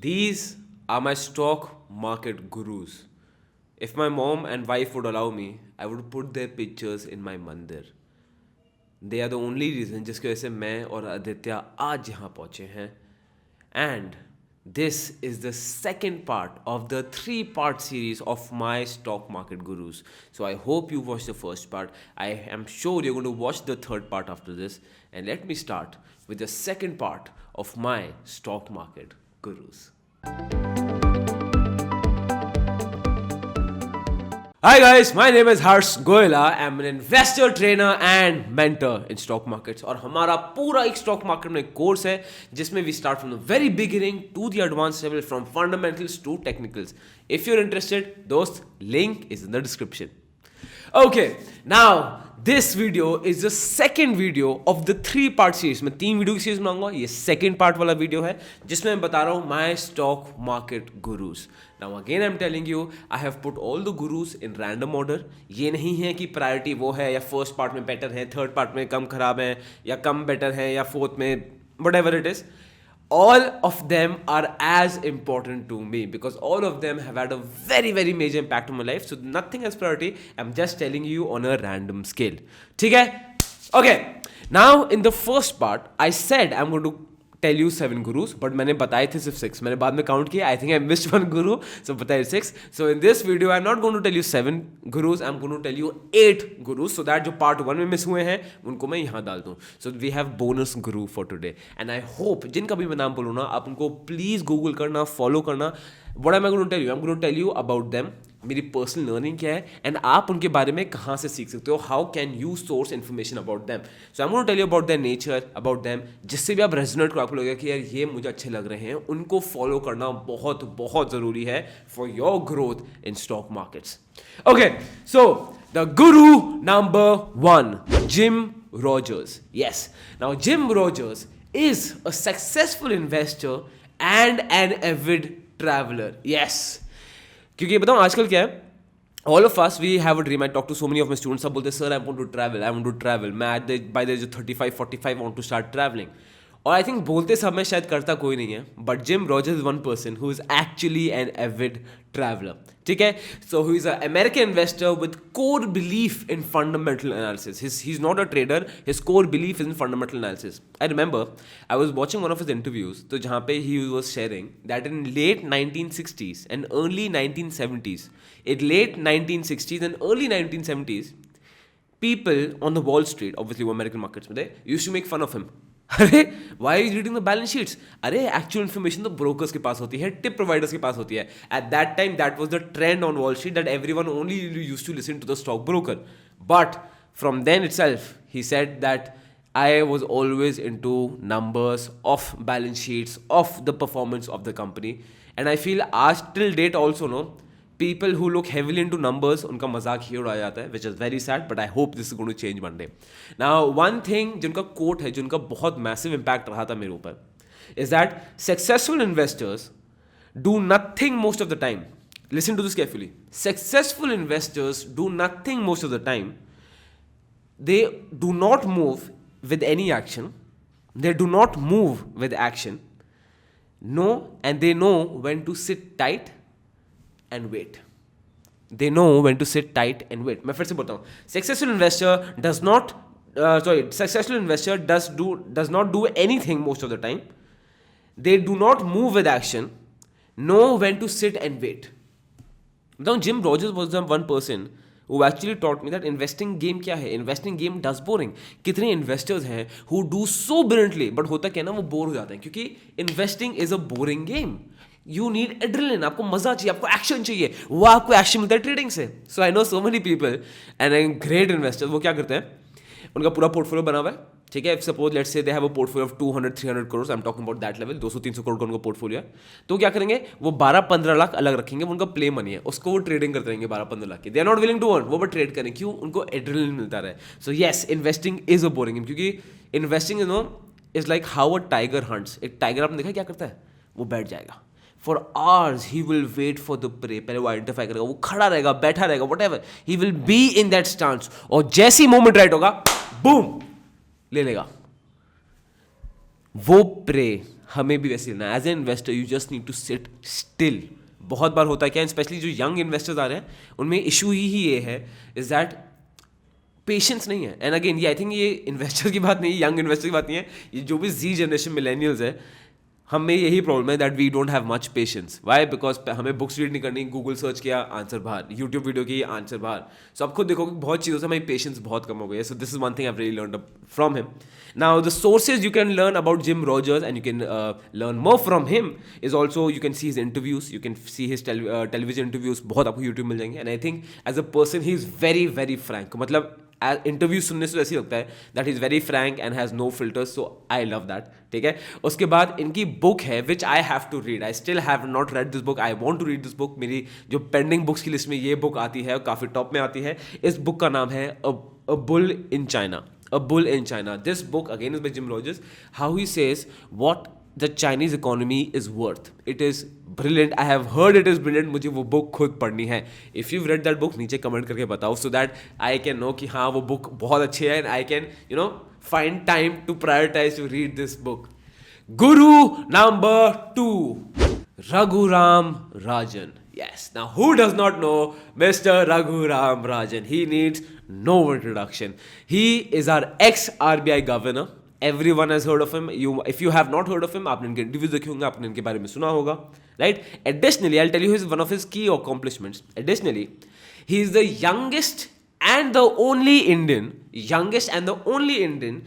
These are my stock market gurus. If my mom and wife would allow me, I would put their pictures in my mandir. They are the only reason जिसकी वजह से मैं और आदित्य आज यहाँ पहुँचे हैं. And this is the second part of the 3-part series of my stock market gurus. So I hope you watched the first part. I am sure you're going to watch the third part after this. And let me start with the second part of my stock market gurus. Hi guys, my name is Harsh Goyala. I'm an investor, trainer and mentor in stock markets. और हमारा पूरा एक stock market में course है जिसमें we start from the very beginning to the advanced level, from fundamentals to technicals. If you're interested, दोस्त, link is in the description. Okay, now this video is the second video of the 3-part series. मैं 3 video की series बनाऊंगा. ये second part वाला video है जिसमें मैं बता रहा हूँ my stock market gurus. Now again I'm telling you, I have put all the gurus in random order. ये नहीं है कि priority वो है या first part में better है, third part में कम खराब है या कम better है या fourth में whatever it is. All of them are as important to me because all of them have had a very very major impact on my life. So nothing as priority. I'm just telling you on a random scale. ठीक है? Okay. Now in the first part, I said I'm going to tell you 7 gurus, but मैंने बताए थे सिर्फ 6. मैंने बाद में count किया. I think I missed one guru, so बताए 6. So in this video, I'm not going to tell you 7 gurus. I'm going to tell you 8 gurus, so that जो part 1 में miss हुए हैं, उनको मैं यहाँ डाल दूँ. So we have bonus guru for today, and I hope जिनका भी मैं नाम बोलूँ ना, आप उनको please Google करना, follow करना. What am I going to tell you? I'm going to tell you about them. मेरी पर्सनल लर्निंग क्या है एंड आप उनके बारे में कहाँ से सीख सकते हो. How can you source information about them. So I am going to tell you about their nature, about them, जिससे भी आप रेजोनेट करो, आपको लगेगा कि यार ये मुझे अच्छे लग रहे हैं. उनको फॉलो करना बहुत बहुत ज़रूरी है for your growth in stock markets. Okay, so the guru number 1, Jim Rogers. Yes, now Jim Rogers is a successful investor and an avid traveller. Yes, क्योंकि बताऊँ आजकल क्या है, all of us we have a dream. I talk to so many of my students. सब बोलते हैं sir I want to travel, I want to travel. मैं by the age 35-45 want to start travelling. और I think बोलते सब में शायद करता कोई नहीं है, but Jim Rogers is one person who is actually an avid traveller. ठीक है, so who is a American investor with core belief in fundamental analysis. He is not a trader, his core belief is in fundamental analysis. I remember I was watching one of his interviews, तो जहाँ पे he was sharing that in late 1960s and early 1970s, in late 1960s and early 1970s, people on the Wall Street, obviously वो American markets में थे, used to make fun of him. अरे why is reading the balance sheets. अरे actual information तो brokers के पास होती है, टिप प्रोवाइडर्स के पास होती है. At that time that was the trend on Wall Street that everyone only used to listen to the stock broker. But from then itself he said that I was always into numbers of balance sheets, of the performance of the company. And I feel आज till date also, no, people who look heavily into numbers, उनका मजाक ही उड़ाया जाता है, which is very sad, but I hope this is going to change one day. Now, one thing जिनका quote है, जिनका बहुत massive impact रहा था मेरे ऊपर, is that successful investors do nothing most of the time. Listen to this carefully. Successful investors do nothing most of the time. They do not move with any action. They do not move with action. No, and they know when to sit tight and wait. They know when to sit tight and wait. मैं फिर से बोलता हूँ, successful investor does not do anything most of the time. They do not move with action. Know when to sit and wait. बताऊँ, Jim Rogers was the one person who actually taught me that investing game क्या है. Investing game does boring. कितने investors हैं who do so brilliantly, but होता क्या ना, वो bore हो जाते हैं क्योंकि investing is a boring game. You need adrenaline. आपको मजा चाहिए, आपको एक्शन चाहिए. वो आपको एक्शन मिलता है ट्रेडिंग से. So I know so many people and great investors, वो क्या करते हैं, उनका पूरा पोर्टफोलियो बना हुआ है. ठीक है, suppose let's say they have a portfolio of 200-300 crore. I am talking about that level. 200-300 crore का उनका पोर्टफोलियो है. तो क्या करेंगे, वो 12-15 लाख अलग रखेंगे, उनका प्ले मनी है, उसको वो ट्रेडिंग करते रहेंगे 12-15 लाख की. They are not willing to earn, वो ट्रेड करें. क्यों? उनको एड्रेनलिन मिलता रहे. So yes, investing is a boring game, क्योंकि investing you know is like how a tiger hunts. एक टाइगर आपने देखा क्या करता है, वो बैठ जाएगा. For hours he will wait for the prey. पहले वो आइडेंटिफाई करेगा, वो खड़ा रहेगा, बैठा रहेगा, whatever. He will be in that stance. और जैसी मोमेंट राइट होगा, बूम, ले लेगा. वो प्रे हमें भी वैसे लेना है। As a investor you just need to sit still. बहुत बार होता है क्या, स्पेशली जो यंग इन्वेस्टर्स आ रहे हैं उनमें इशू ही ये है, इज दैट पेशेंस नहीं है। एंड अगेन ये आई थिंक ये इन्वेस्टर की बात नहीं, यंग इन्वेस्टर की बात नहीं है, ये जो भी जी जनरेशन मिलेनियल्स है, हमें यही प्रॉब्लम है that we don't have much patience. Why? Because हमें बुक्स रीड नहीं करनी, गूगल सर्च किया आंसर बाहर, यूट्यूब वीडियो की आंसर बाहर। सो आप खुद देखो कि बहुत चीज़ों से हमारी पेशेंस बहुत कम हो गई है। So this is one thing I really learned from him. Now the sources you can learn about Jim Rogers and you can learn more from him is also you can see his interviews, you can see his television interviews, बहुत आपको YouTube मिल जाएंगे। And I think as a person he is very very frank, मतलब interview सुनने से ऐसी लगता है that is very Frank and has no filters. So I love that. ठीक है, उसके बाद इनकी बुक है which I have to read, I still have not read this book, I want to read this book. मेरी जो pending books की list में ये बुक आती है और काफ़ी टॉप में आती है। इस बुक का नाम है a bull in China. A Bull in China. This book again is by Jim Rogers. How he says what the Chinese economy is worth. It is brilliant. I have heard it is brilliant. मुझे वो book खुद पढ़नी है. If you've read that book, नीचे comment करके बताओ so that I can know कि हाँ वो book बहुत अच्छी है and I can find time to prioritize to read this book. Guru number 2, Raghuram Rajan. Yes. Now, who does not know Mr. Raghuram Rajan? He needs no introduction. He is our ex-RBI governor. Everyone has heard of him. If you have not heard of him, आपने इनके interviews देखे होंगे, आपने इनके बारे में सुना होगा, right? Additionally, I'll tell you one of his key accomplishments. Additionally, he is the youngest and the only Indian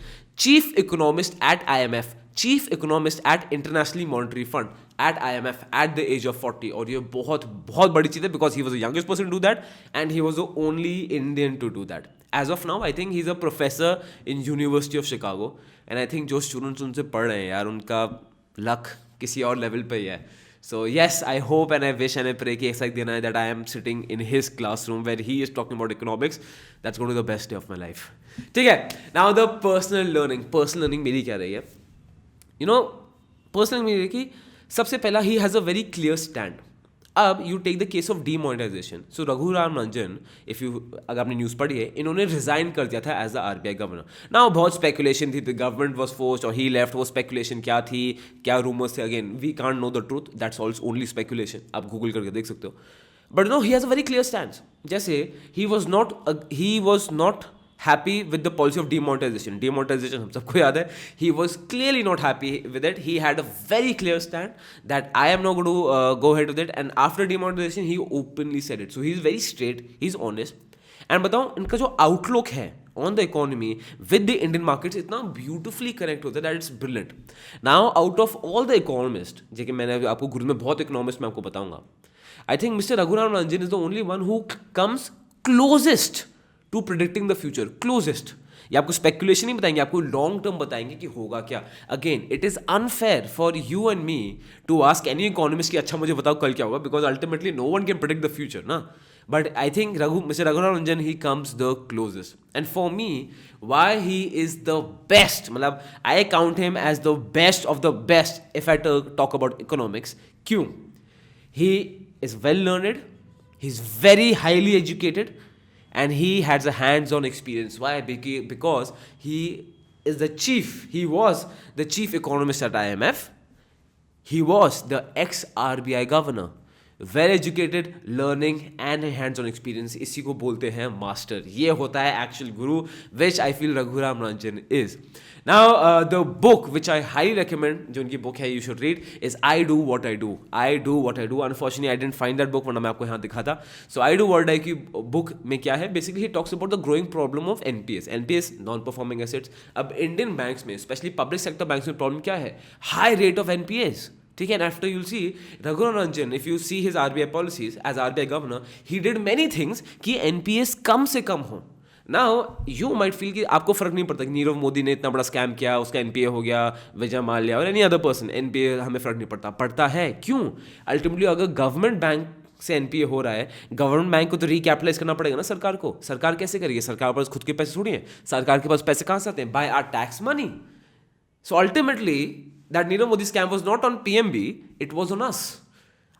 chief economist at IMF, chief economist at International Monetary Fund, at IMF at the age of 40. और ये बहुत बहुत बड़ी चीज़ है because he was the youngest person to do that and he was the only Indian to do that. As of now, I think he's a professor in University of Chicago and I think जो students उनसे पढ़ रहे हैं यार, उनका luck किसी और level पे ही है. So yes, I hope and I wish and I pray कि ऐसा एक दिन आए that I am sitting in his classroom where he is talking about economics. That's going to be the best day of my life. ठीक है. Now the personal learning मेरी क्या रही है? Personal मेरी कि सबसे पहला ही has a very clear stand. अब you take the case of demonetisation. So Raghuram Rajan, if you अगर आपने न्यूज़ पढ़ी है, इन्होंने रिजाइन कर दिया था एज द आरबीआई गवर्नर. ना बहुत स्पेकुलेशन थी, द गवर्नमेंट वॉज फोर्स्ड और ही लेफ्ट. वो स्पेकुलेशन क्या थी, क्या रूमर्स थे, again we can't know the truth, that's also only speculation. आप गूगल करके देख सकते हो. But no, he has a very clear stand. जैसे he was not happy with the policy of demonetization. Demonetization हम सबको याद है. He was clearly not happy with it. He had a very clear stand that I am not going to go ahead with it. And after demonetization, he openly said it. So he is very straight. He is honest. And बताओ इनका जो outlook है on the economy with the Indian markets इतना beautifully connect होता है that it's brilliant. Now out of all the economists, जो कि मैंने आपको गुरु में बहुत economists मैं आपको बताऊंगा, I think Mr. Raghuram Ranjan is the only one who comes closest to predicting the future. Closest. ये आपको स्पेकुलेशन नहीं बताएंगे, आपको लॉन्ग टर्म बताएंगे कि होगा क्या. Again it is unfair for you and me to ask any economist कि अच्छा मुझे बताओ कल क्या होगा, because ultimately no one can predict the future ना. But I think mister Raghuram Rajan he comes the closest. And for me why he is the best, मतलब I count him as the best of the best if I talk about economics. क्यों? He is well learned, he is very highly educated and he has a hands-on experience. Why? Because he was the chief economist at IMF. He was the ex-RBI governor. Well educated, learning and hands-on experience. इसी को बोलते हैं master. ये होता है actual guru, which I feel Raghuram Ranjan is. Now, the book which I highly recommend, जो उनकी book है you should read, is I Do What I Do. I Do What I Do. Unfortunately, I didn't find that book, वरना मैं आपको यहाँ दिखा था. So I Do What I Do की book में क्या है? Basically, he talks about the growing problem of NPS. NPS, non-performing assets. अब Indian banks में, especially public sector banks में problem क्या है? High rate of NPS. ठीक है. And after you'll see Raghuram Ranjan, if you see his RBI policies as RBI governor, he did many things कि NPS कम से कम हो. Now you might feel कि आपको फर्क नहीं पड़ता कि नीरव मोदी ने इतना बड़ा स्कैम किया, उसका एनपीए हो गया, विजय माल्या और एनी अदर पर्सन, एनपीए हमें फर्क नहीं पड़ता. पड़ता है. क्यों? अल्टीमेटली अगर गवर्नमेंट बैंक से एनपीए हो रहा है, गवर्नमेंट बैंक को तो रिकैपिटलाइज करना पड़ेगा ना सरकार को. सरकार कैसे करेगी? सरकार के पास खुद के पैसे थोड़ी हैं. सरकार के पास पैसे कहाँ से आते हैं? By our tax money. So ultimately that Nirav Modi scam was not on PMB, it was on us.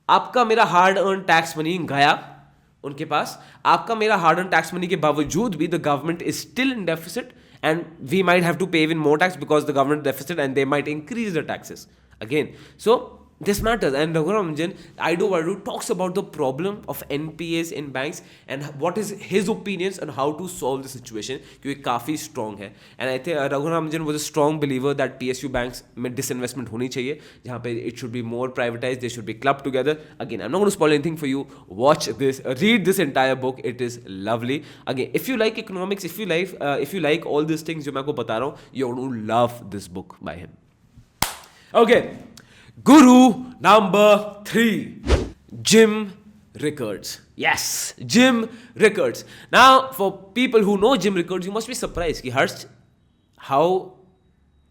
आपका मेरा हार्ड अर्न टैक्स मनी गया उनके पास. आपका मेरा हार्ड अर्न टैक्स मनी के बावजूद भी the government is still in deficit and we might have to pay even more tax because the government deficit, and they might increase the taxes again. So this matters. And Raghuram Ranjan, Ido talks about the problem of NPAs in banks and what is his opinions on how to solve the situation, क्योंकि काफ़ी strong है. And I think Raghuram Ranjan was a strong believer that PSU banks में disinvestment होनी चाहिए, जहाँ पे it should be more privatized, they should be clubbed together. Again, I'm not going to spoil anything for you. Watch this, read this entire book. It is lovely. Again, if you like economics, if you like all these things जो मैं आपको बता रहा हूँ, you're going to love this book by him. Okay. Guru number 3, Jim Rickards. Yes, Jim Rickards. Now, for people who know Jim Rickards, you must be surprised कि Harsh, how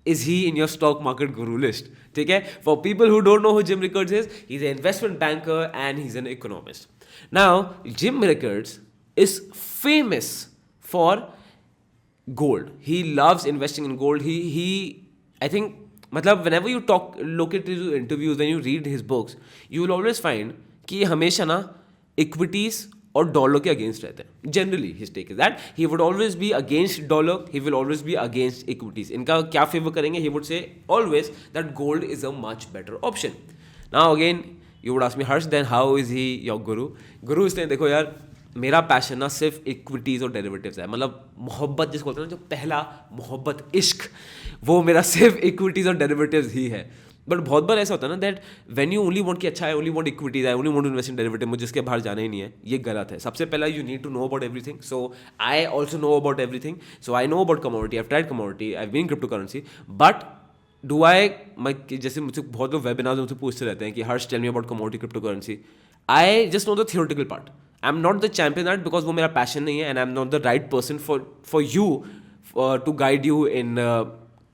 is he in your stock market guru list? Okay? For people who don't know who Jim Rickards is, he's an investment banker and he's an economist. Now, Jim Rickards is famous for gold. He loves investing in gold. I think, मतलब whenever you look at his interviews, when you read his books, you will always find कि हमेशा ना equities और dollar के against रहते हैं. Generally his take is that he would always be against dollar, he will always be against equities. इनका क्या favour करेंगे? He would say always that gold is a much better option. Now again you would ask me, Harsh, then how is he your guru? Guru इसलिए, देखो यार, मेरा passion ना सिर्फ equities और डेरिवेटिव्स है. मतलब मोहब्बत जिसको बोलते हैं ना, जो पहला मोहब्बत, इश्क, वो मेरा सिर्फ इक्विटीज़ और डेरिवेटिव्स ही है. बट बहुत बार ऐसा होता है ना that when you only want कि अच्छा, I only want equities, I only want to invest in derivative, मुझे इसके बाहर जाना ही नहीं है. ये गलत है. सबसे पहला you need to know about everything. So I also know about everything. So I know about commodity, I have tried commodity, I have been crypto currency. But do I जैसे मुझसे बहुत लोग वेबिनार्स मुझसे पूछते रहते हैं कि Harsh, tell me about commodity, crypto currency. I just know the theoretical part. I am not the champion that because वो मेरा पैशन नहीं है, and I am not the right person for you to guide you in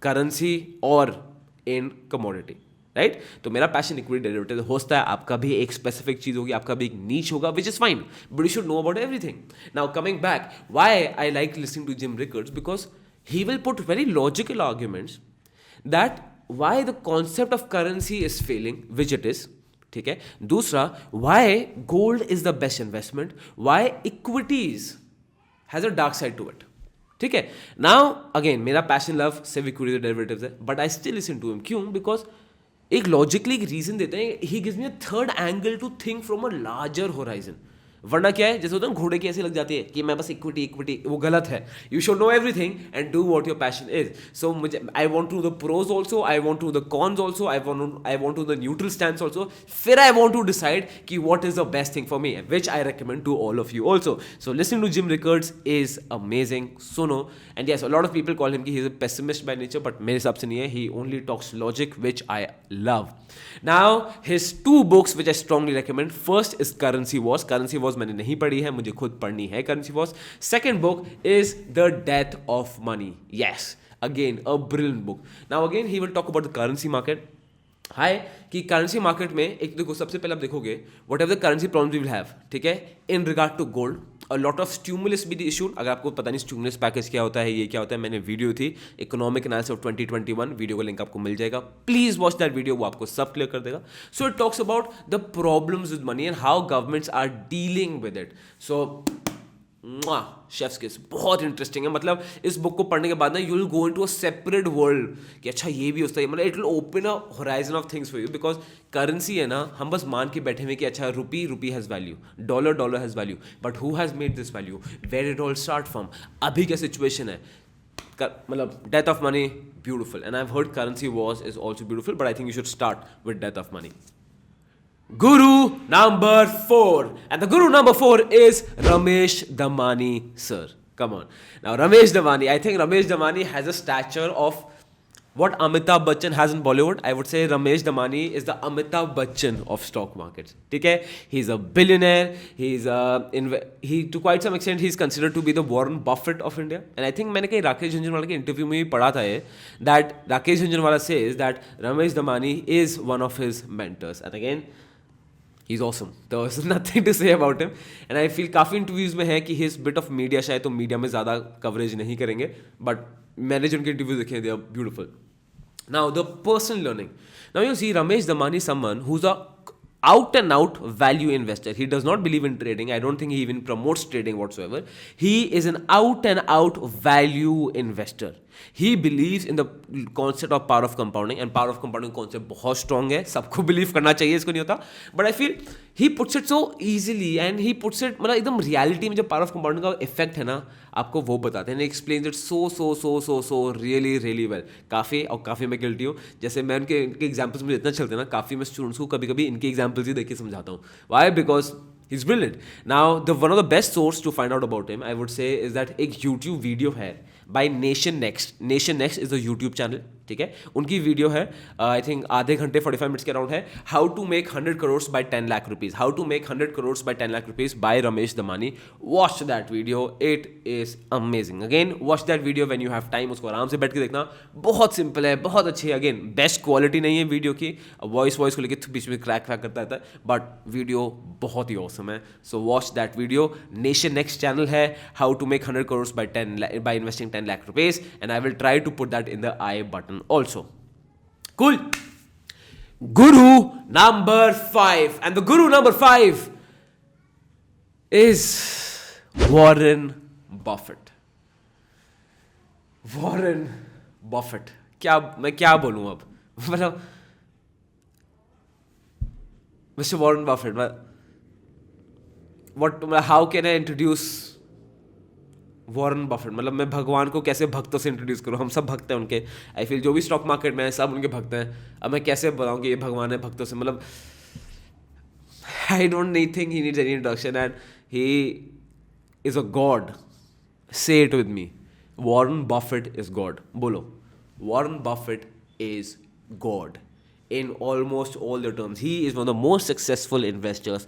currency और in commodity, right? तो मेरा passion equity derivative होता है. आपका भी एक स्पेसिफिक चीज होगी, आपका भी एक नीच होगा, which is fine, but you should know about everything. Now coming back, why I like listening to Jim Rickards, because he will put very logical arguments that why the concept of currency is failing, which it is. ठीक है. दूसरा, why gold is the best investment, why equities has a dark side to it. ठीक है. Now again, मेरा passion love सिर्फ equity derivatives है, but I still listen to him. क्यों? Because एक लॉजिकली एक रीजन देते हैं. He gives me a third angle to think from a larger horizon. वरना क्या है, जैसे होता है घोड़े की ऐसी लग जाती है कि मैं बस इक्विटी, वो गलत है. You should know everything and do what your passion is. So मुझे, I want to the pros also, I want to the cons also, I want to the neutral stand also. फिर I want to decide कि what is the best thing for me, which I recommend to all of you also. So listening to Jim Rickards is amazing. सुनो. And yes, a lot of people call him कि he is a pessimist by nature, but मेरे हिसाब से नहीं है. He only talks logic, which I love. Now his 2 books which I strongly recommend. First is Currency Wars. Currency Wars मैंने नहीं पढ़ी है, मुझे खुद पढ़नी है Currency Wars. Second book is The Death of Money. Yes, again a brilliant book. Now again he will talk about the currency market. हाय कि currency market में एक, देखो, सबसे पहले आप देखोगे whatever the currency problems we will have. ठीक है. In regard to gold, a lot of stimulus भी इशूड. अगर आपको पता नहीं स्टिमुलस पैकेज क्या होता है, ये क्या होता है, मैंने वीडियो थी इकोनॉमिक एनालिसिस ऑफ 2021, वीडियो का लिंक आपको मिल जाएगा. प्लीज वॉच दैट वीडियो, वो आपको सब क्लियर कर देगा. So it talks about the problems with money and how governments are dealing with it. So chef's kiss, बहुत इंटरेस्टिंग है. मतलब इस बुक को पढ़ने के बाद ना you will go into a separate world कि अच्छा ये भी होता है. मतलब it will open a horizon of things for you, because currency है ना, हम बस मान के बैठे हुए कि अच्छा rupee has value, dollar has value, but who has made this value, where it all start from, अभी क्या सिचुएशन है. मतलब death of money, beautiful. And I have heard currency wars is also beautiful, but I think you should start with death of money. Guru number 4. And the guru number 4 is Ramesh Damani, sir. Come on. Now, Ramesh Damani, I think Ramesh Damani has a stature of what Amitabh Bachchan has in Bollywood. I would say Ramesh Damani is the Amitabh Bachchan of stock markets. Okay? He's a billionaire. He to quite some extent, he's considered to be the Warren Buffett of India. And I think मैंने कहीं राकेश झुंझुनवाला के interview में भी पढ़ा था ये, that Rakesh Jhunjhunwala says that Ramesh Damani is one of his mentors. And again, he's awesome. There was nothing to say about him. And I feel काफ़ी interviews में है कि his bit of media, शायद तो मीडिया में ज़्यादा कवरेज नहीं करेंगे, बट मैंने जो उनके इंटरव्यूज देखे हैं, they are beautiful. Now the personal learning. Now you see Ramesh Damani is someone who's a out and out value investor. He does not believe in trading. I don't think he even promotes trading whatsoever. He is an out and out value investor. He believes in the concept of power of compounding, and power of compounding concept बहुत strong है, सबको believe करना चाहिए, इसको नहीं होता, but I feel he puts it so easily and he puts it मतलब एकदम reality में जो power of compounding का effect है ना, आपको वो बताते हैं, and he explains it so really well. काफ़ी मैं guilty हूँ, जैसे मैं इनके examples मुझे इतना चलते हैं ना, काफ़ी मैं students को कभी इनके examples ही देख के समझाता हूँ. Why? Because he's brilliant. Now one of the best source to find out about him, I would say, is that एक YouTube video है by Nation Next. Nation Next is a YouTube channel, ठीक है, उनकी video है I think आधे घंटे 45 minutes के around है, how to make 100 crore by 10 lakh rupees, how to make 100 crore by 10 lakh rupees by Ramesh Damani. Watch that video, it is amazing. Again watch that video when you have time, उसको आराम से बैठ के देखना, बहुत सिंपल है, बहुत अच्छी है. अगेन बेस्ट क्वालिटी नहीं है वीडियो की, वॉइस को लेकर बीच में क्रैक करता रहता है, बट वीडियो बहुत ही ऑसम है. So watch that video. Nation next channel है, how to make 100 crore by investing 10 lakh rupees, and I will try to put that in the I button also. Cool. Guru number 5, and the guru number 5 is Warren Buffett. Warren Buffett. मैं क्या बोलूं अब, मतलब Mr. Warren Buffett, how can I introduce Warren Buffett? मतलब मैं भगवान को कैसे भक्तों से इंट्रोड्यूस करूँ? हम सब भक्त हैं उनके. आई फील जो भी स्टॉक मार्केट में है सब उनके भक्त हैं. अब मैं कैसे बताऊँ कि ये भगवान है भक्तों से? मतलब I don't need think he needs any introduction, and he is a god. Say it with me, Warren Buffett is god. बोलो, Warren Buffett is god in almost all the terms. He is one of the most successful investors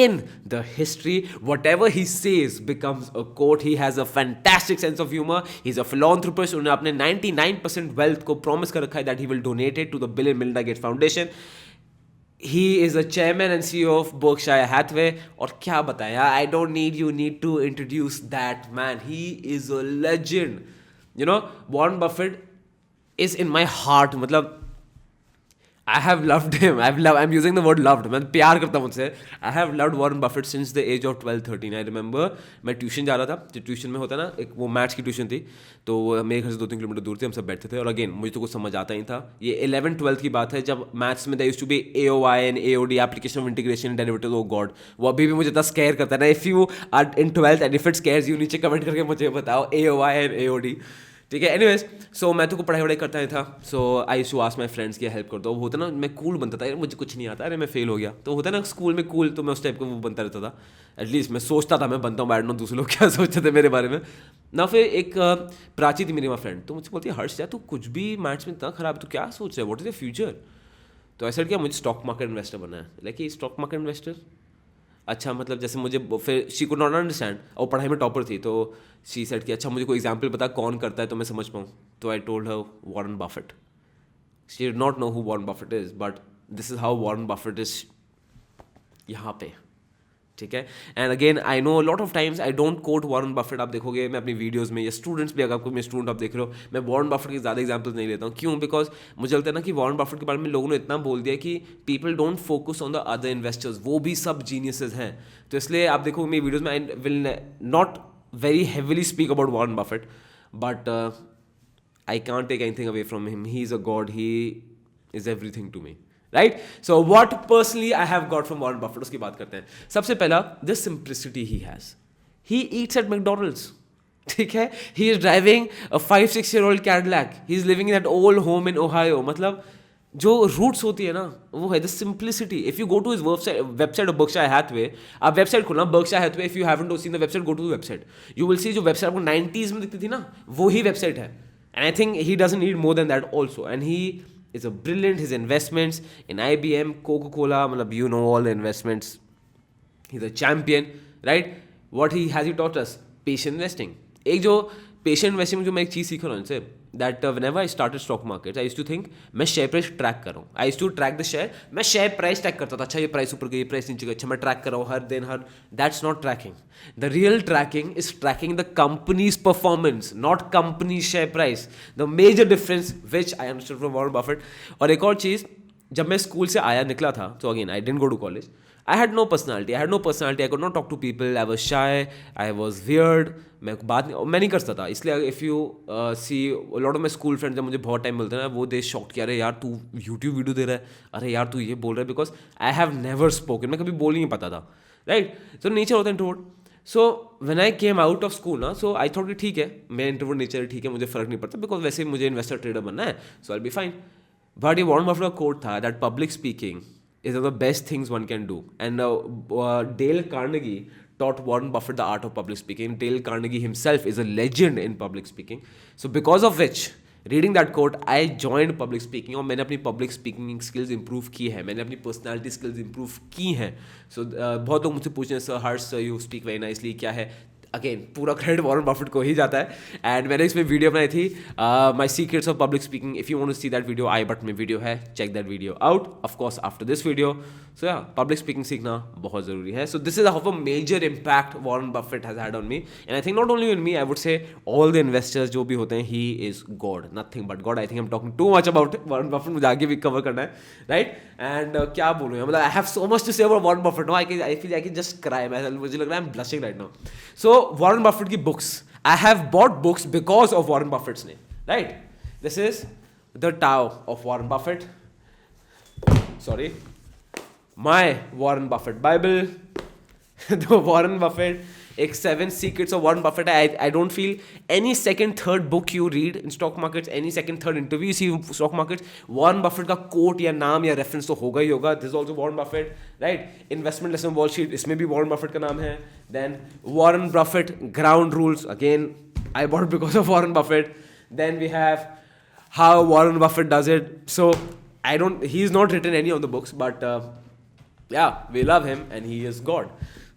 in the history. Whatever he says becomes a quote. He has a fantastic sense of humor. He's a philanthropist. उन्होंने अपने 99% wealth को promise कर रखा है that he will donate it to the Bill and Melinda Gates Foundation. He is a chairman and CEO of Berkshire Hathaway. और क्या बताया? I don't need you need to introduce that man. He is a legend. You know, Warren Buffett is in my heart. मतलब I have loved him. I'm using the word loved. मैं प्यार करता हूँ उनसे. I have loved Warren Buffett since the age of 12-13. I remember मैं tuition जा रहा था. जो ट्यूशन में होता है ना, एक वो मैथ्स की ट्यूशन थी, तो मेरे घर से 2-3 किलोमीटर दूर थे. हम सब बैठते थे, और अगेन मुझे तो कुछ समझ आता ही था. ये 11-12 की बात है, जब मैथ्स में there used to be AOI and AOD, application of integration and derivatives. Oh God, वो अभी भी मुझे इतना स्केयर करता है ना. If you are in 12th and if it scares you, नीचे कमेंट करके मुझे बताओ AOI and AOD. ठीक है. एनीवेज, सो मैं तो को पढ़ाई करता ही था. So I used to ask my friends की हेल्प कर दो. होता ना, मैं कूल बनता था यार, मुझे कुछ नहीं आता, अरे मैं फेल हो गया. तो होता ना स्कूल में कूल, तो मैं उस टाइप का वो बनता रहता था. एटलीस्ट मैं सोचता था मैं बनता हूँ. आई डोंट नो दूसरे लोग क्या सोचते थे मेरे बारे में ना. फिर एक प्राची थी मेरी फ्रेंड, तो मुझसे बोलती है, हर्ष यार तू कुछ भी मैथ्स में इतना खराब है, तो क्या सोच रहा है, व्हाट इज योर फ्यूचर? तो ऐसा क्या, मुझे स्टॉक मार्केट इन्वेस्टर बनना है. लाइक स्टॉक मार्केट इन्वेस्टर, अच्छा मतलब जैसे मुझे, फिर शी कुड नॉट अंडरस्टैंड. और पढ़ाई में टॉपर थी, तो शी सेड कि अच्छा मुझे कोई एग्जांपल बता कौन करता है तो मैं समझ पाऊँ. तो I told her Warren Buffett. She did not know who Warren Buffett is, but this is how Warren Buffett is यहाँ पे. ठीक है. And again I know lot of times I don't quote Warren Buffett. आप देखोगे मैं अपनी videos में, या स्टूडेंट्स भी, अगर आपको मेरे स्टूडेंट आप देख रहे हो, मैं वॉरेन बफेट के ज़्यादा एग्जांपल्स नहीं लेता हूँ. क्यों? बिकॉज मुझे लगता है ना कि वॉरेन बफेट के बारे में लोगों ने इतना बोल दिया कि people don't focus on the other investors. वो भी सब जीनियसेस हैं. तो इसलिए आप देखोगे मेरी वीडियोज़ में I will not very heavily speak about Warren Buffett, but I can't take anything away from him. He is a god. He is everything to me, right? So what personally I have got from Warren Buffett, उसकी बात करते हैं. सबसे पहला, the simplicity he has. He eats at McDonald's. ठीक है. He is driving a 5-6-year-old Cadillac. He is living in that old home in Ohio. मतलब जो रूट्स होती है ना, वो है the simplicity. If you go to his website of Berkshire Hathaway, आप वेबसाइट खोलना Berkshire Hathaway. If you haven't seen the website, go to the website. You will see जो वेबसाइट आपको 90s में दिखती थी ना, वो ही वेबसाइट है. And I think he doesn't need more than that also. And he is a brilliant. His investments in IBM, Coca-Cola, मतलब you know all the investments. He is a champion, right? What he has he taught us? Patient investing. एक जो patient investing में जो मैं एक चीज़ सीख रहा हूँ इनसे, that whenever I started stock market, I used to think मैं शेयर प्राइस ट्रैक कर रहा हूँ. I used to track the share. मैं शेयर प्राइस ट्रैक करता था. अच्छा ये प्राइस ऊपर गई, प्राइस नीचे गई, अच्छा मैं ट्रैक कर रहा हूँ हर दिन हर. That's not tracking. The real tracking is tracking the companies performance, not company share price. The major difference which I understood from Warren Buffett. और एक और चीज़, जब मैं स्कूल से आया निकला था, तो again I didn't go to college. I had no personality, I could not talk to people, I was shy, I was weird. मैं नहीं कर सकता था. इसलिए if you see lot of my school friends, जब मुझे बहुत टाइम मिलता है ना, वो दे शॉक्ड कि अरे यार तू यूट्यूब वीडियो दे रहा है, अरे यार तू ये बोल रहा है, because I have never spoken. मैं कभी बोल ही नहीं पाता था, राइट. तो नेचर होता है introvert. So when I came out of school ना, सो आई थॉट कि ठीक है, मैं इंट्रोवर्ट नेचर है, ठीक है, मुझे फर्क नहीं पड़ता, बिकॉज वैसे मुझे इन्वेस्टर ट्रेडर बनना है, सो आई बी फाइन. बट ये वॉरेन बफेट का कोट था that public speaking is one of the best things one can do. And Dale Carnegie taught Warren Buffett the art of public speaking. Dale Carnegie himself is a legend in public speaking. So because of which, reading that quote, I joined public speaking और मैंने अपनी public speaking skills improve की है, मैंने अपनी personality skills improve की हैं. So बहुत लोग मुझसे पूछते हैं, sir Harsh you speak very nicely, क्या है. अगेन पूरा क्रेडिट वॉरेन बफेट को ही जाता है. एंड मैंने इसमें वीडियो बनाई थी, my secrets of public speaking. If you want to see that video, I button में वीडियो है, check that video out of course after this video. So yeah, public speaking सीखना बहुत ज़रूरी है. So this is how a major impact Warren Buffett has had on me, and I think not only on me, I would say all the investors जो भी होते हैं, he is God, nothing but God. I think I am talking too much about Warren Buffett, मुझे आगे भी cover करना है, right. And क्या बोलूँ, मतलब I have so much to say about Warren Buffett. No, I feel I can just cry. मुझे लग रहा है I am blushing right now. So Warren Buffett की books, I have bought books because of Warren Buffett's name, right? This is the Tao of Warren Buffett, sorry, my Warren Buffett Bible. The Warren Buffett, एक 7 secrets of Warren Buffett. I don't feel any second third book you read in stock markets, any second third interview you see in stock markets, Warren Buffett का quote या नाम या reference तो होगा ही होगा. This is also Warren Buffett, right? Investment lesson Wall Street, इसमें भी Warren Buffett का नाम है. Then Warren Buffett ground rules, again I bought because of Warren Buffett. Then we have how Warren Buffett does it. So he's not written any of the books, but yeah, we love him and he is God.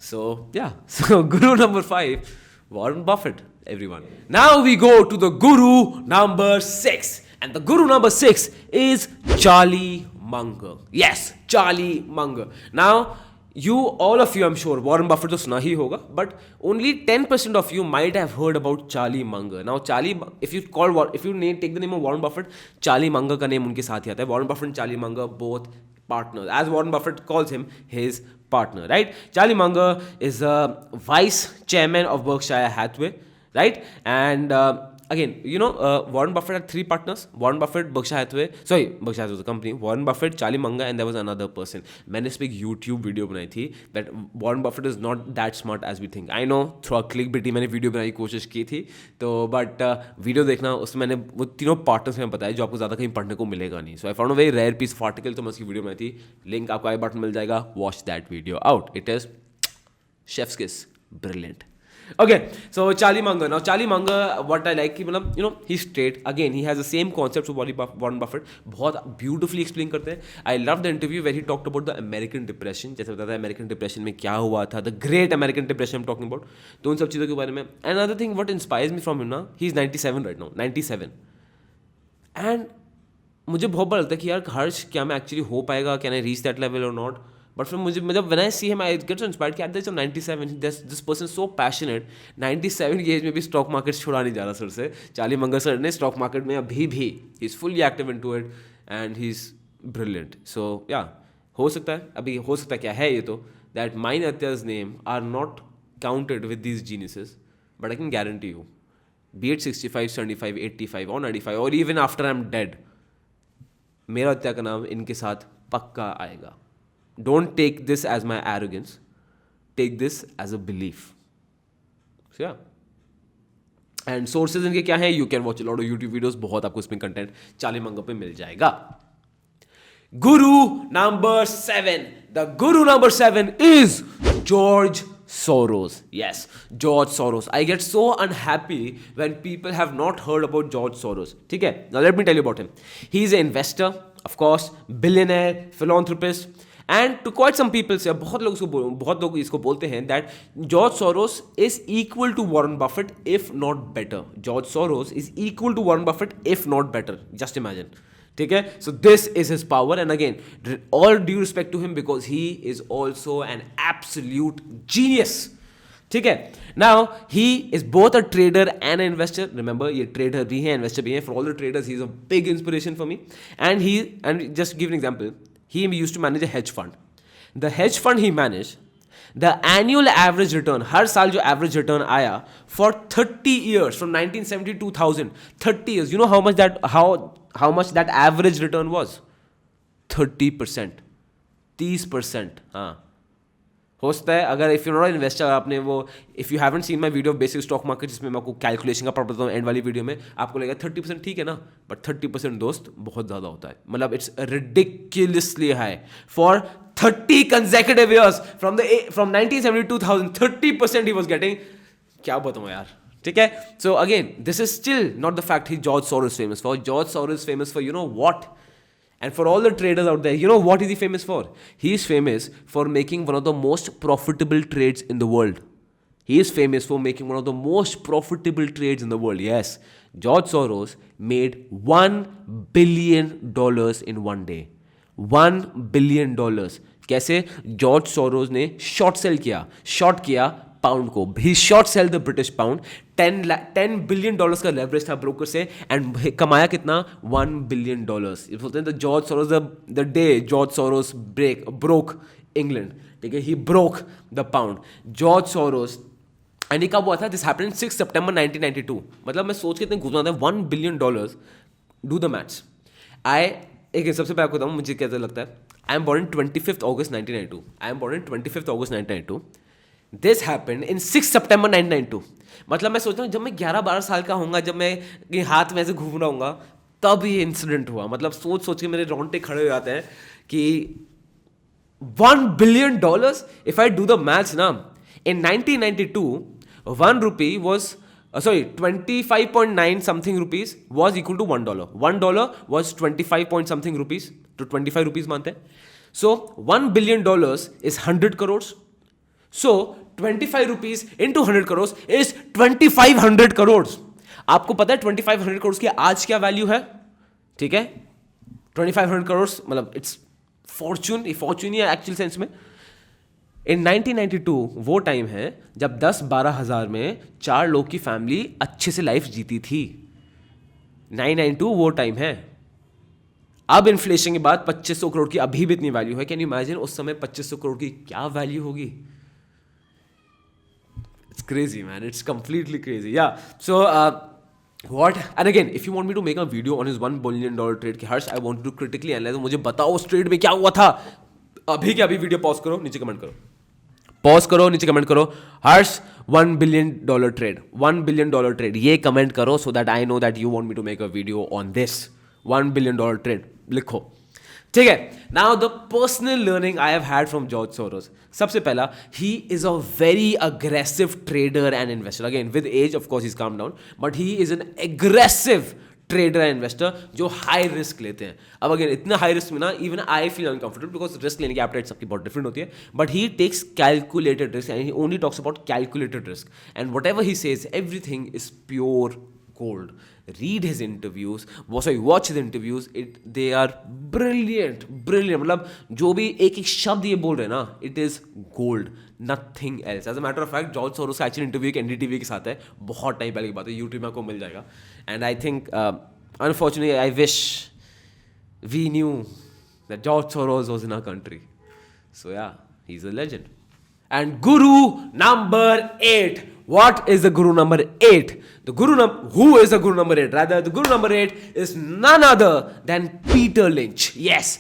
So yeah, so guru number 5, Warren Buffett, everyone. Now we go to the guru number 6, and the guru number 6 is Charlie Munger. Yes, Charlie Munger. Now all of you, I'm sure Warren Buffett तो सुना ही होगा, but only 10% of you might have heard about Charlie Munger. Now if you take the name of Warren Buffett, Charlie Munger का name उनके साथ ही आता है. Warren Buffett and Charlie Munger both partners, as Warren Buffett calls him his partner, right? Charlie Munger is a vice chairman of Berkshire Hathaway, right? And again, Warren Buffett had 3 partners. Warren Buffett, Berkshire Hathaway was a company. Warren Buffett, Charlie Munger, and there was another person. मैंने इस पे एक YouTube video बनाई थी that Warren Buffett is not that smart as we think. I know through a clickbait मैंने video बनाने की कोशिश की थी, तो बट वीडियो देखना, उसमें मैंने वो तीनों पार्टनर्स में बताया जो आपको ज़्यादा कहीं पढ़ने को मिलेगा नहीं. So I found a very rare piece of article, तो मैं उसकी वीडियो बनाई थी. लिंक आपको आई बटन मिल जाएगा. Watch that video out. It is chefs किस, brilliant. Okay, so Charlie Munger. Now Charlie Munger, what I like, he's straight. Again, he has the same concepts of Warren Buffett. बहुत beautifully explain करते हैं. I love the interview where he talked about the American Depression. जैसे बताया American Depression में क्या हुआ था, the Great American Depression I'm talking about. तो उन सब चीज़ों के बारे में. Another thing, what inspires me from him ना, he's 97 right now, 97. And मुझे बहुत बड़ा लगता है कि यार हर्ष, क्या मैं एक्चुअली हो पाएगा, can I reach that level और नॉट. बट फिर मुझे मतलब when I see him I get so inspired कि at the age of 97 this person so passionate. 97 की एज में भी स्टॉक मार्केट छुड़ा नहीं जा रहा सर से. चार्ली मंगर सर ने स्टॉक मार्केट में अभी भी he is fully active into it and he is brilliant. So yeah, हो सकता है, अभी हो सकता है क्या है ये, तो that mine others name are not counted with these geniuses, but I can guarantee you, be at 65, 75, 85 और 95 और even after I am dead, मेरा हत्या का नाम इनके साथ पक्का आएगा. Don't take this as my arrogance. Take this as a belief. So yeah. And sources इनके क्या हैं? You can watch a lot of YouTube videos. बहुत आपको इसमें कंटेंट चार्ली मंगर पे मिल जाएगा. Guru number 7. The guru number 7 is George Soros. Yes, George Soros. I get so unhappy when people have not heard about George Soros. ठीक है? Now let me tell you about him. He is an investor, of course, billionaire, philanthropist. And to quite some people say, बहुत लोग इसको बोलते हैं that George Soros is equal to Warren Buffett if not better. George Soros is equal to Warren Buffett if not better. Just imagine. ठीक है? So this is his power, and again, all due respect to him because he is also an absolute genius. ठीक है. Now he is both a trader and investor. Remember, ये trader भी है, investor भी है. For all the traders he is a big inspiration for me. And just give an example, he used to manage a hedge fund. The hedge fund he manage, the annual average return, हर साल जो average return आया for 30 years, from 1970 to 2000, 30 years, you know how much that average return was? 30%, 30%. हाँ, हो सकता है अगर if you not investor, आपने वो, if you haven't seen my video basic stock market, जिसमें मैं आपको कैलकुलेशन का पढ़ाता हूँ एंड वाली वीडियो में, आपको लगेगा 30% ठीक है ना, बट 30% दोस्त बहुत ज़्यादा होता है. मतलब it's ridiculously high for 30 consecutive years from 1970 to 2000. 30% he was getting. क्या बताऊँ यार. ठीक है. So again, this is still not the fact he George Soros famous for. George Soros famous for, you know what? And for all the traders out there, you know what is he famous for? He is famous for making one of the most profitable trades in the world. He is famous for making one of the most profitable trades in the world. Yes, George Soros made $1 billion in one day. $1 billion. कैसे? George Soros ने short किया pound को. He short sell the British pound. $10 billion का leverage था broker से, and कमाया कितना? $1 बिलियन. बोलते हैं George Soros, the day George Soros broke England. ठीक है, he broke the pound. George Soros. And कब हुआ था? दिस हैपेंड 6 सितंबर 1992. मतलब मैं सोच के इतने घुस रहा था, $1 बिलियन. Do the maths. एक सबसे पहले आपको बताऊँ मुझे कैसा लगता है. I am born 25 August 1992. This happened in 6 सितंबर 1992. मतलब मैं सोच रहा हूँ जब मैं 11-12 साल का होऊंगा, जब मैं हाथ में ऐसे घूम रहा हूँगा, तब ये इंसिडेंट हुआ. मतलब सोच के मेरे रोंगटे खड़े हो जाते हैं कि $1 billion. If I do the maths ना, इन 1992 1 rupee was 25.9 something rupees was equal to $1. $1 was 25 point something rupees, तो 25 rupees मानते हैं. So $1 billion is 100 crores. So 25 rupees into 100 crores is 2500 crores. आपको पता है 2500 crores की आज क्या वैल्यू है? ठीक है, 2500 crores मतलब इट्स फॉर्चून या एक्चुअल सेंस में. इन 1992 वो टाइम है जब 10-12 हज़ार में 4 लोग की फैमिली अच्छे से लाइफ जीती थी. 992 वो टाइम है. अब इन्फ्लेशन के बाद 2500 करोड़ की अभी भी इतनी वैल्यू है. कैन यू इमेजिन उस समय 2500 करोड़ की क्या वैल्यू होगी? It's crazy man, it's completely crazy. या सो what, and again if you want me to make a video on his $1 billion trade कि हर्ष, I want to critically analyze, मुझे बताओ उस ट्रेड में क्या हुआ था. अभी के अभी वीडियो पॉज करो, नीचे कमेंट करो. नीचे कमेंट करो, Harsh $1 billion trade, $1 billion trade, ये कमेंट करो so that I know that you want me to make a video on this $1 billion trade. लिखो. ठीक है. Now the personal learning I have had from George Soros. सबसे पहला, he is a very aggressive trader and investor. Again with age of course he is calm down, but he is an aggressive trader and investor जो high risk लेते हैं. अब अगेन इतना high risk में ना even I feel uncomfortable because risk लेने की एप्टाइट सबकी बहुत डिफरेंट होती है. But he takes calculated risk and he only talks about calculated risk. And whatever he says, everything is pure gold. Read his interviews, watch his interviews. They are brilliant. मतलब जो भी एक शब्द ये बोल रहे हैं ना, it is gold, nothing else. As a matter of fact, George Soros का एक्चुअल इंटरव्यू एक NDTV के साथ है, बहुत टाइम पहले की बात है, यूट्यूब में आपको मिल जाएगा. And I think unfortunately I wish we knew that George Soros was in our country. So yeah, he's a legend. And guru number 8. What is the guru number 8? Who is the guru number 8? Rather, the guru number 8 is none other than Peter Lynch. Yes,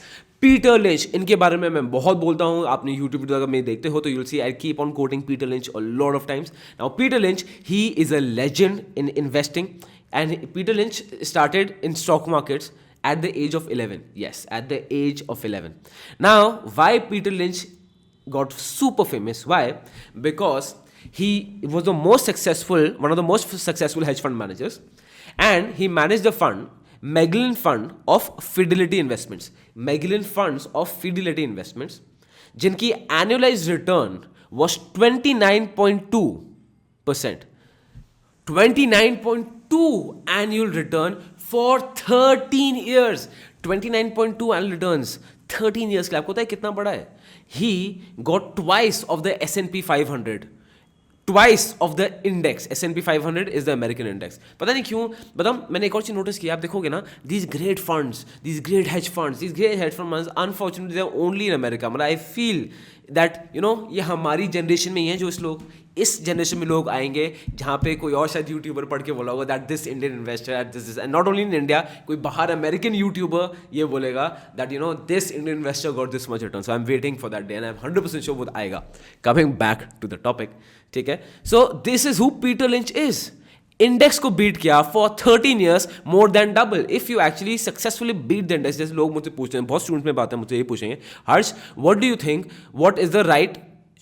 Peter Lynch. इनके बारे में मैं बहुत बोलता हूँ. आपने YouTube video अगर मैं देखते हो तो you'll see I keep on quoting Peter Lynch a lot of times. Now, Peter Lynch, he is a legend in investing, and Peter Lynch started in stock markets at the age of 11. Yes, at the age of 11. Now, why Peter Lynch got super famous? Why? Because he was one of the most successful hedge fund managers, and he managed the fund, Magellan Fund of Fidelity Investments. Magellan Funds of Fidelity Investments, जिनकी annualized return was 29.2%. 29.2 annual return for 13 years. 29.2 annual returns 13 years के लिए. आपको पता है कितना बड़ा है? He got twice of the S&P 500. Twice of the index. S&P 500 is the American index. पता नहीं क्यों, बताओ, मैंने एक और चीज नोटिस किया, आप देखोगे ना, these great funds, these great hedge funds, these great hedge funds, unfortunately they are only in America. मतलब I feel that you know ये हमारी जनरेशन में ही है, जो इस जनरेशन में लोग आएंगे जहाँ पे कोई और शायद यूट्यूबर पढ़ के बोला होगा that this Indian investor at this end not only in India, कोई बाहर अमेरिकन यूट्यूबर ये बोलेगा that you know this Indian investor got this much return. So I am waiting for that day and I am 100% sure वो आएगा. Coming back to the topic, ठीक है. So this is who Peter Lynch is. Index को beat किया for 13 years, more than double. If you actually successfully beat the index, जैसे लोग मुझसे पूछते हैं, बहुत स्टूडेंट्स में बात है, मुझसे ये पूछेंगे, Harsh what do you think, what is the right,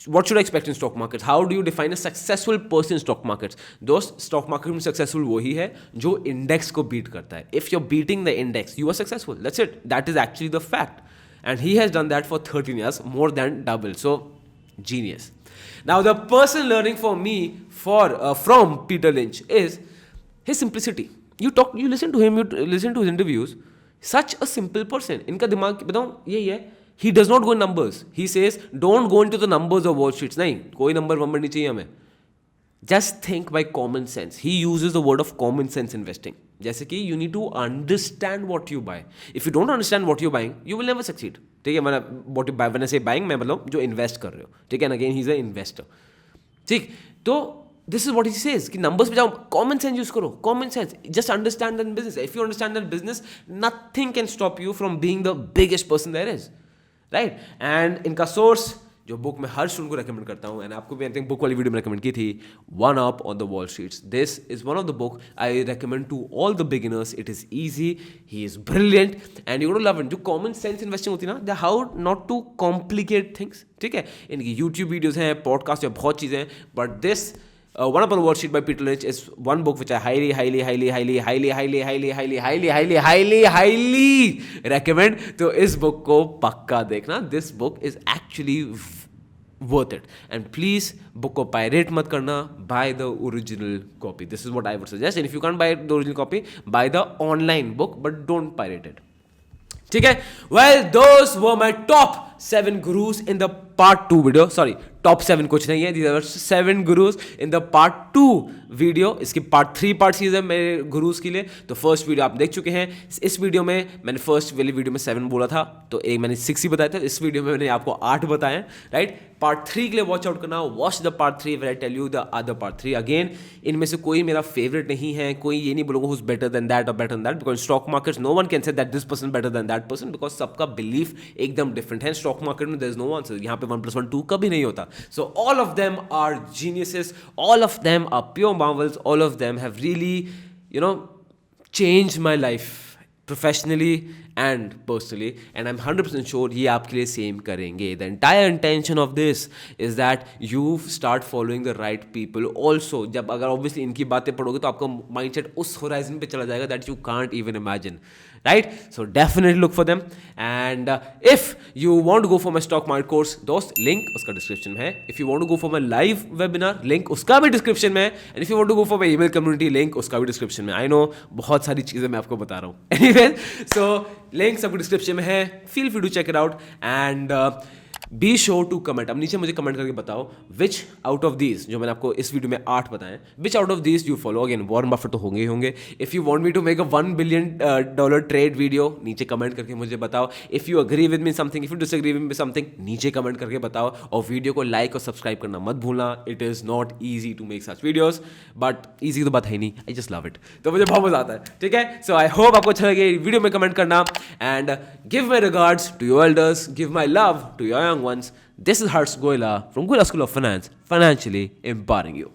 what should I expect in stock markets? How do you define a successful person in stock markets? दोस्त, stock market में successful वही है जो index को beat करता है. If you're beating the index, you are successful. That's it. That is actually the fact. And he has done that for 13 years, more than double. So, genius. Now, the person learning from Peter Lynch is his simplicity. You listen to him, you listen to his interviews. Such a simple person. इनका दिमाग बताऊँ यही है. He does not go in numbers. He says, don't go into the numbers of Wall Street. नहीं, कोई number नहीं चाहिए हमें. Just think by common sense. He uses the word of common sense investing. जैसे कि you need to understand what you buy. If you don't understand what you're buying, you will never succeed. ठीक है, मतलब what you buy, when I say buying, मैं मतलब जो invest कर रहे हो. ठीक है, and again he's an investor. ठीक, तो this is what he says कि numbers पे जाओ, common sense use करो, common sense. Just understand that business. If you understand that business, nothing can stop you from being the biggest person there is. Right. And इनका source जो book मैं हर student को recommend करता हूँ, and आपको भी I think book वाली video में रेकमेंड की थी, one up on the wall streets. This is one of the book I recommend to all the beginners. It is easy, he is brilliant and you gonna love it. जो common sense investing होती है ना, how not to complicate things. ठीक है, इनकी YouTube videos हैं, podcast हैं, बहुत चीज़ें हैं, but this One Up on Wall Street by Peter Lynch is one book which I highly recommend. तो इस book को पक्का देखना. This book is actually worth it. And please book को pirate मत करना. Buy the original copy. This is what I would suggest. And if you can't buy the original copy, buy the online book, but don't pirate it. ठीक है. Well, those were my top 7 gurus in the part 2 video. Sorry, top 7 कुछ नहीं है. These are 7 gurus in the part 2 video. इसकी part 3 part series है मेरे गुरुज के लिए. तो फर्स्ट वीडियो आप देख चुके हैं. इस वीडियो में मैंने फर्स्ट वाली वीडियो में 7 बोला था, तो एक मैंने 6 ही बताया था. इस वीडियो में मैंने आपको 8 बताए. राइट. पार्ट 3 के लिए वॉच आउट करना. Watch the part 3 where I tell you the other part 3. अगेन, इनमें से कोई मेरा फेवरेट नहीं है. कोई ये नहीं बोलूँगा हुज बेटर देन दैट और better than that, because stock market no one can say that this person better than that person, because सबका बिलीफ एकदम डिफरेंट है. स्टॉक मार्केट में देयर इज नो आंसर. यहाँ पे 1+1 2 कभी नहीं होता. So all of them are geniuses, all of them are pure marvels, all of them have really, you know, changed my life professionally and personally, and I'm 100% sure ये आपके लिए same करेंगे. The entire intention of this is that you start following the right people also. जब अगर obviously इनकी बातें पढ़ोगे तो आपका mindset उस horizon पे चला जाएगा that you can't even imagine. Right? So definitely look for them. And if you want to go for my stock market course, दोस्त, link उसका description में है. If you want to go for my live webinar, link उसका भी description में है. And if you want to go for my email community, link उसका भी description में. I know बहुत सारी चीज़ें मैं आपको बता रहा हूँ. Anyway, so link सबको description में है. Feel free to check it out and be sure to comment. अब नीचे मुझे कमेंट करके बताओ विच आउट ऑफ दीज, जो मैंने आपको इस वीडियो में 8 बताएं, which out of these you follow. Again Warren Buffett तो होंगे ही होंगे. If you want me to make a $1 billion trade video, नीचे कमेंट करके मुझे बताओ. If you agree with me something, if you disagree with me something, नीचे comment करके बताओ. और वीडियो को लाइक और सब्सक्राइब करना मत भूलना. It is not easy to make such videos, but easy तो बात है नहीं. I just love it. तो मुझे बहुत मजा आता है. ठीक है. सो आई होप आपको अच्छा लगे. वीडियो में कमेंट करना and give my regards to your elders, give my love to your young ones. This is Harsh Goela from Goela School of Finance, financially empowering you.